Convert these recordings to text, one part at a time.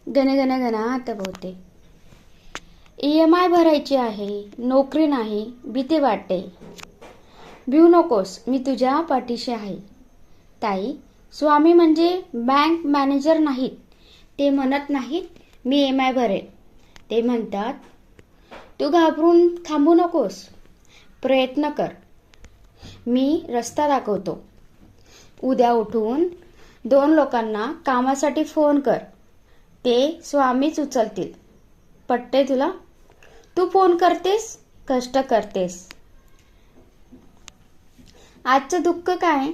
गणगणगणात बोलते. EMI भरायची आहे, नोकरी नाही, भीती वाटते. भिऊ नकोस, मी तुझ्या पाठीशी आहे. ताई, स्वामी म्हणजे बँक मॅनेजर नाहीत. ते म्हणत नाहीत मी EMI भरेल. ते म्हणतात तू घाबरून थांबू नकोस, प्रयत्न कर, मी रस्ता दाखवतो. उद्या उठून 2 लोकांना कामासाठी फोन कर, ते स्वामीच उचलतील. पटते तुला? तू फोन करतेस, कष्ट करतेस. आजचं दुःख काय?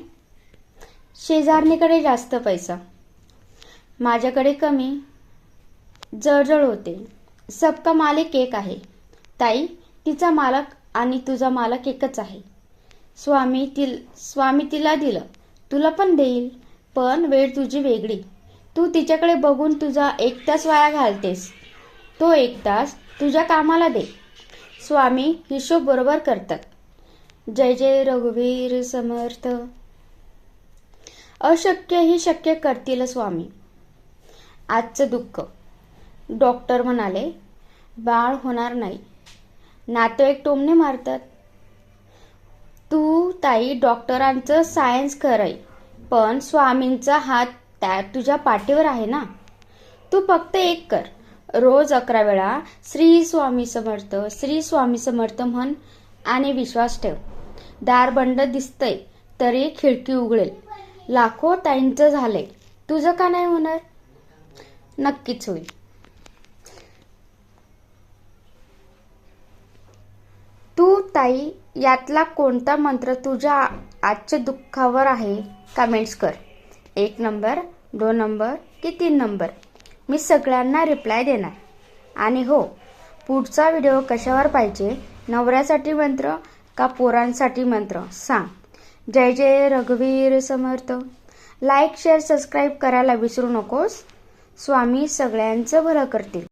शेजारणीकडे जास्त पैसा, माझ्याकडे कमी. जळजळ होते. सबका मालिक एक आहे. ताई, तिचा मालक आणि तुझा मालक एकच आहे. स्वामी तिला दिलं, तुला पण देईल, पण वेळ तुझी वेगळी. तू तिच्याकडे बघून तुझा 1 तास वाया घालतेस. तो 1 तास तुझ्या कामाला दे. स्वामी हिशोब बरोबर करतात. जय जय रघुवीर समर्थ. अशक्य ही शक्य करतील स्वामी. आजचं दुःख. डॉक्टर म्हणाले बाळ होणार नाही. नातेवाईक टोमणे मारतात. तू ताई, डॉक्टरांचं सायन्स खरंय, पण स्वामींचा हात तुझ्या पाठीवर आहे ना. तू फक्त एक कर, रोज 11 वेळा श्री स्वामी समर्थ, श्री स्वामी समर्थ म्हण आणि विश्वास ठेव. दार बंद दिसतंय तरी खिडकी उघडेल. लाखो ताईंचं झालंय, तुझं का नाही होणार? नक्कीच होईल. तू ताई, यातला कोणता मंत्र तुझ्या आजच्या दुःखावर आहे? कमेंट्स कर. 1 नंबर, 2 नंबर की 3 नंबर. मी सगळ्यांना रिप्लाय देणार. आणि हो, पुढचा व्हिडिओ कशावर पाहिजे? नवऱ्यासाठी मंत्र का पोरांसाठी मंत्र? सांग. जय जय रघुवीर समर्थ. लाईक, शेअर, सबस्क्राईब करायला विसरू नकोस. स्वामी सगळ्यांचं भलं करतील.